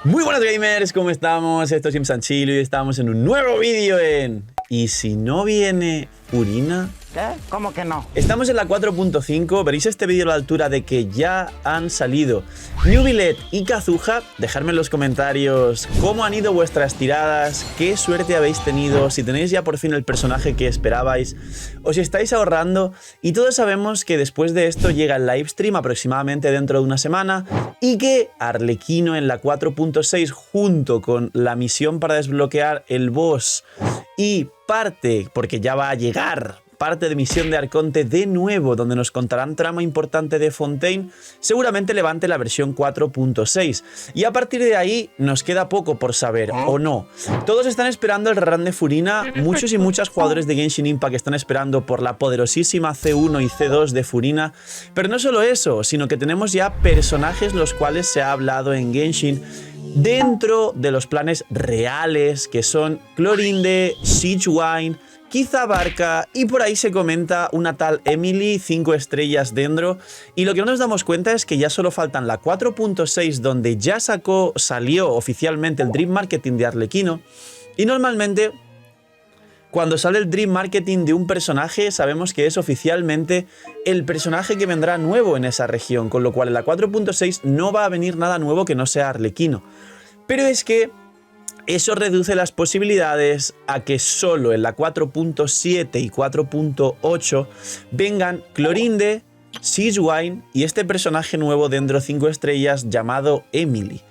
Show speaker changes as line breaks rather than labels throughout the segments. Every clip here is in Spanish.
Muy buenas gamers, ¿cómo estamos? Esto es Simsanchilo y estamos en un nuevo vídeo en... ¿Y si no viene Furina?
¿Qué? ¿Cómo que no?
Estamos en la 4.5, veréis este vídeo a la altura de que ya han salido Neuvillette y Kazuha. Dejadme en los comentarios cómo han ido vuestras tiradas, qué suerte habéis tenido, si tenéis ya por fin el personaje que esperabais, os estáis ahorrando. Y todos sabemos que después de esto llega el livestream aproximadamente dentro de una semana y que Arlequino en la 4.6 junto con la misión para desbloquear el boss y parte, porque ya va a llegar, parte de misión de Arconte de nuevo, donde nos contarán trama importante de Fontaine, seguramente levante la versión 4.6. Y a partir de ahí nos queda poco por saber, ¿o no? Todos están esperando el rerun de Furina, muchos y muchas jugadores de Genshin Impact están esperando por la poderosísima C1 y C2 de Furina, pero no solo eso, sino que tenemos ya personajes los cuales se ha hablado en Genshin dentro de los planes reales, que son Clorinde, Sigewinne, quizá Barca, y por ahí se comenta una tal Emily, 5 estrellas dentro. Y lo que no nos damos cuenta es que ya solo faltan la 4.6, donde ya salió oficialmente el Dream Marketing de Arlequino. Y normalmente, cuando sale el Dream Marketing de un personaje, sabemos que es oficialmente el personaje que vendrá nuevo en esa región, con lo cual en la 4.6 no va a venir nada nuevo que no sea Arlequino. Pero es que eso reduce las posibilidades a que solo en la 4.7 y 4.8 vengan Clorinde, Sigewinne y este personaje nuevo dentro 5 estrellas llamado Emily.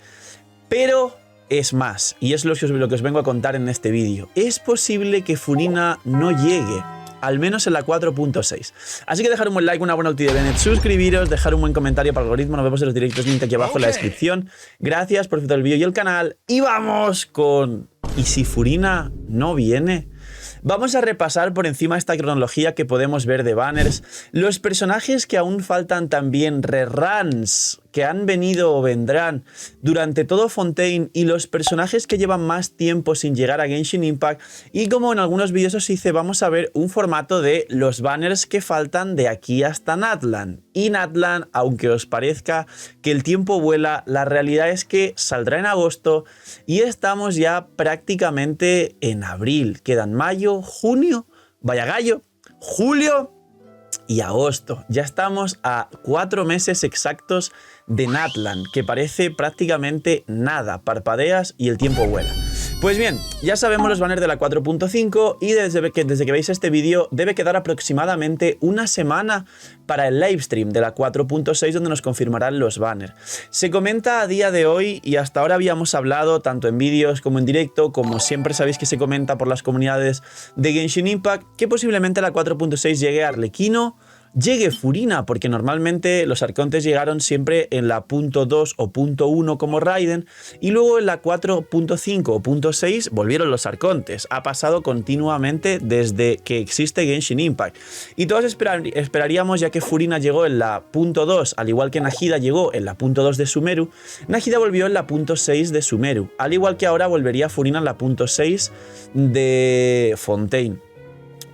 Pero es más, y es lo que os vengo a contar en este vídeo. Es posible que Furina no llegue, al menos en la 4.6. Así que dejar un buen like, una buena ulti de Bennett, suscribiros, dejar un buen comentario para el algoritmo. Nos vemos en los directos, link aquí abajo en la descripción. Gracias por disfrutar el vídeo y el canal. Y vamos con... ¿Y si Furina no viene? Vamos a repasar por encima esta cronología que podemos ver de banners, los personajes que aún faltan también, reruns que han venido o vendrán durante todo Fontaine y los personajes que llevan más tiempo sin llegar a Genshin Impact. Y como en algunos vídeos os hice, vamos a ver un formato de los banners que faltan de aquí hasta Natlan. Y Natlan, aunque os parezca que el tiempo vuela, la realidad es que saldrá en agosto y estamos ya prácticamente en abril. Quedan mayo, junio, vaya gallo, julio y agosto. Ya estamos a 4 meses exactos de Natlan, que parece prácticamente nada. Parpadeas y el tiempo vuela. Pues bien, ya sabemos los banners de la 4.5 y desde que veis este vídeo debe quedar aproximadamente una semana para el livestream de la 4.6 donde nos confirmarán los banners. Se comenta a día de hoy, y hasta ahora habíamos hablado tanto en vídeos como en directo, como siempre sabéis que se comenta por las comunidades de Genshin Impact, que posiblemente la 4.6 llegue a Arlequino, llegue Furina, porque normalmente los arcontes llegaron siempre en la .2 o .1 como Raiden, y luego en la 4.5 o .6 volvieron los arcontes. Ha pasado continuamente desde que existe Genshin Impact. Y todos esperaríamos, ya que Furina llegó en la .2, al igual que Nahida llegó en la .2 de Sumeru, Nahida volvió en la .6 de Sumeru, al igual que ahora volvería Furina en la .6 de Fontaine.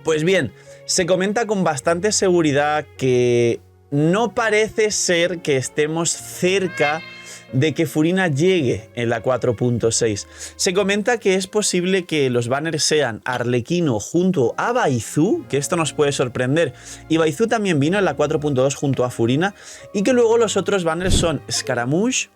Pues bien, se comenta con bastante seguridad que no parece ser que estemos cerca de que Furina llegue en la 4.6. Se comenta que es posible que los banners sean Arlequino junto a Baizhu, que esto nos puede sorprender, y Baizhu también vino en la 4.2 junto a Furina, y que luego los otros banners son Scaramouche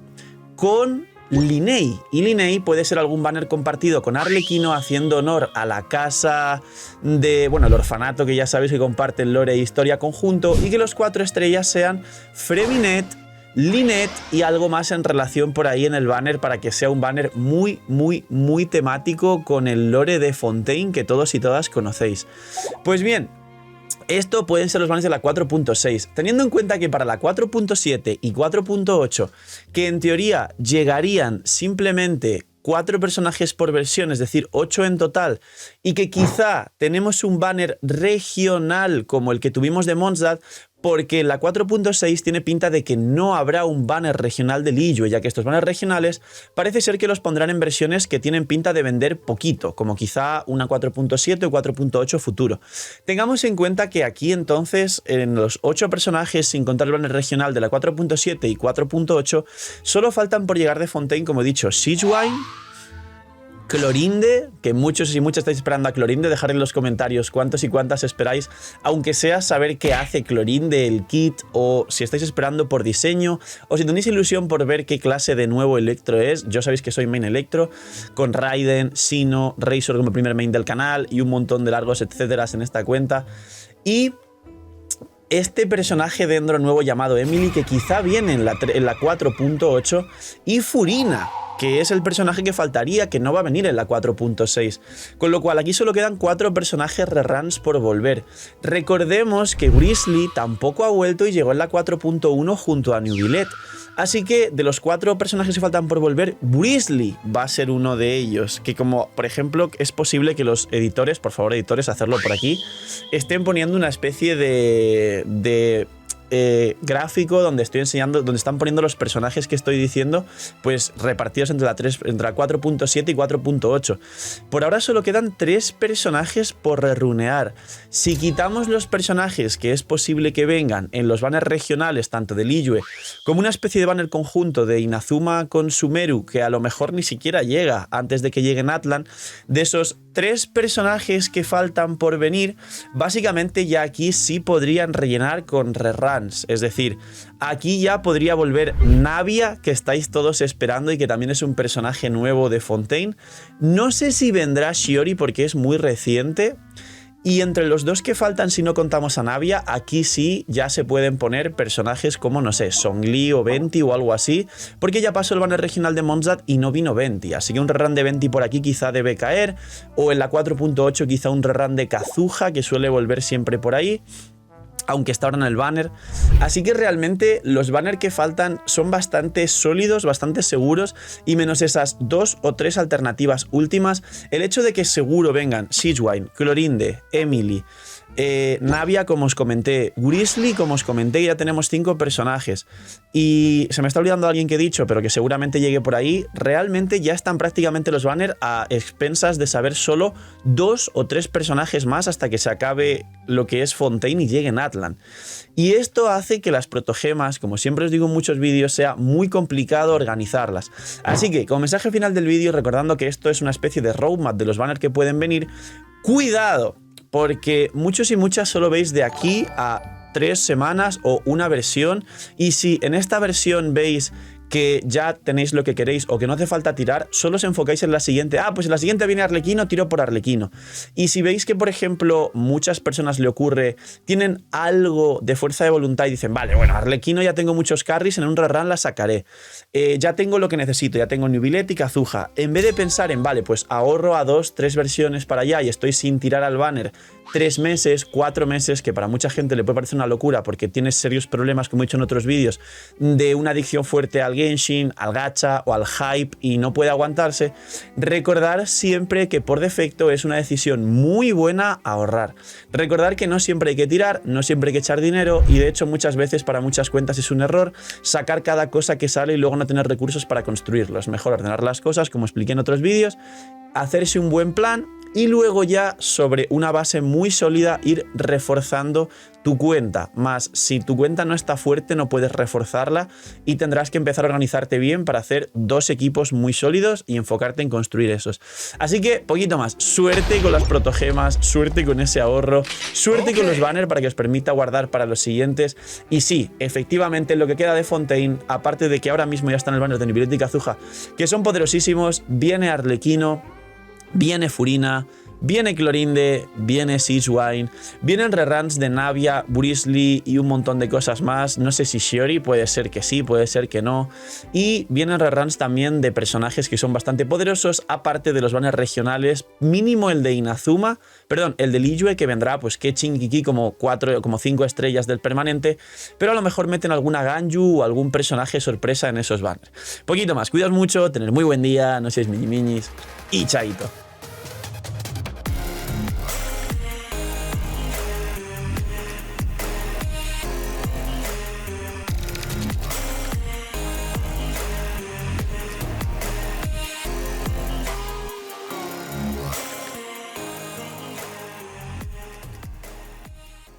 con Linnea, y Linnea puede ser algún banner compartido con Arlequino haciendo honor a la casa de, bueno, el orfanato que ya sabéis que comparten lore e historia conjunto, y que los 4 estrellas sean Freminet, Lynette y algo más en relación por ahí en el banner, para que sea un banner muy temático con el lore de Fontaine que todos y todas conocéis. Pues bien, esto pueden ser los banners de la 4.6, teniendo en cuenta que para la 4.7 y 4.8, que en teoría llegarían simplemente 4 personajes por versión, es decir, 8 en total, y que quizá tenemos un banner regional como el que tuvimos de Mondstadt, porque la 4.6 tiene pinta de que no habrá un banner regional de Liyue, ya que estos banners regionales parece ser que los pondrán en versiones que tienen pinta de vender poquito, como quizá una 4.7 o 4.8 futuro. Tengamos en cuenta que aquí entonces, en los 8 personajes, sin contar el banner regional de la 4.7 y 4.8, solo faltan por llegar de Fontaine, como he dicho, Sigewinne, Clorinde, que muchos y muchas estáis esperando a Clorinde, dejad en los comentarios cuántos y cuántas esperáis, aunque sea saber qué hace Clorinde, el kit, o si estáis esperando por diseño, o si tenéis ilusión por ver qué clase de nuevo Electro es. Yo sabéis que soy main Electro, con Raiden, Sino, Razor como primer main del canal y un montón de largos etcéteras en esta cuenta. Y este personaje de Endro nuevo llamado Emily, que quizá viene en la 4.8, y Furina, que es el personaje que faltaría, que no va a venir en la 4.6. Con lo cual aquí solo quedan 4 personajes reruns por volver. Recordemos que Grizzly tampoco ha vuelto y llegó en la 4.1 junto a Neuvillette. Así que de los 4 personajes que faltan por volver, Grizzly va a ser uno de ellos. Que como, por ejemplo, es posible que los editores, por favor editores, hacerlo por aquí, estén poniendo una especie de gráfico donde estoy enseñando, donde están poniendo los personajes que estoy diciendo, pues repartidos entre la 4.7 y 4.8. Por ahora solo quedan 3 personajes por rerunear. Si quitamos los personajes que es posible que vengan en los banners regionales, tanto de Liyue como una especie de banner conjunto de Inazuma con Sumeru, que a lo mejor ni siquiera llega antes de que llegue Atlan, de esos 3 personajes que faltan por venir, básicamente ya aquí sí podrían rellenar con reruns. Es decir, aquí ya podría volver Navia, que estáis todos esperando y que también es un personaje nuevo de Fontaine. No sé si vendrá Shiori porque es muy reciente. Y entre los 2 que faltan, si no contamos a Navia, aquí sí ya se pueden poner personajes como, no sé, Zhongli o Venti o algo así, porque ya pasó el banner regional de Mondstadt y no vino Venti, así que un rerun de Venti por aquí quizá debe caer, o en la 4.8 quizá un rerun de Kazuha, que suele volver siempre por ahí, aunque está ahora en el banner. Así que realmente los banners que faltan son bastante sólidos, bastante seguros, y menos esas 2 o 3 alternativas últimas, el hecho de que seguro vengan Sigewinne, Clorinde, Emily, Navia, como os comenté, Grizzly, como os comenté, ya tenemos 5 personajes. Y se me está olvidando alguien que he dicho, pero que seguramente llegue por ahí. Realmente ya están prácticamente los banners a expensas de saber solo 2 o 3 personajes más hasta que se acabe lo que es Fontaine y llegue en Atlan. Y esto hace que las protogemas, como siempre os digo en muchos vídeos, sea muy complicado organizarlas. Así que, como mensaje final del vídeo, recordando que esto es una especie de roadmap de los banners que pueden venir, ¡cuidado! Porque muchos y muchas solo veis de aquí a 3 semanas o una versión, y si en esta versión veis que ya tenéis lo que queréis o que no hace falta tirar, solo os enfocáis en la siguiente. Ah, pues en la siguiente viene Arlequino, tiro por Arlequino. Y si veis que, por ejemplo, muchas personas le ocurre, tienen algo de fuerza de voluntad y dicen, vale, bueno, Arlequino ya tengo muchos carries, en un rerun la sacaré. Ya tengo lo que necesito, ya tengo Neuvillette y Kazuha. En vez de pensar en, vale, pues ahorro a 2, 3 versiones para allá y estoy sin tirar al banner 3 meses, 4 meses, que para mucha gente le puede parecer una locura porque tienes serios problemas, como he dicho en otros vídeos, de una adicción fuerte al Genshin, al gacha o al hype y no puede aguantarse, recordar siempre que por defecto es una decisión muy buena ahorrar. Recordar que no siempre hay que tirar, no siempre hay que echar dinero, y de hecho muchas veces para muchas cuentas es un error sacar cada cosa que sale y luego no tener recursos para construirlos. Mejor ordenar las cosas, como expliqué en otros vídeos, hacerse un buen plan y luego ya sobre una base muy sólida ir reforzando tu cuenta. Más si tu cuenta no está fuerte no puedes reforzarla y tendrás que empezar a organizarte bien para hacer 2 equipos muy sólidos y enfocarte en construir esos. Así que poquito más, suerte con las protogemas, suerte con ese ahorro, suerte con los banners para que os permita guardar para los siguientes. Y sí, efectivamente lo que queda de Fontaine, aparte de que ahora mismo ya están el banner de Neuvillette y Kazuha, que son poderosísimos, viene Arlequino, viene Furina, viene Clorinde, viene Sigewinne, vienen reruns de Navia, Grizzly y un montón de cosas más. No sé si Shiori, puede ser que sí, puede ser que no. Y vienen reruns también de personajes que son bastante poderosos, aparte de los banners regionales, mínimo el de Inazuma, perdón, el de Liyue, que vendrá pues Keqing y Kiki como 5 estrellas del permanente, pero a lo mejor meten alguna Ganju o algún personaje sorpresa en esos banners. Poquito más, cuidaos mucho, tener muy buen día, no seáis miñimiñis y chaito.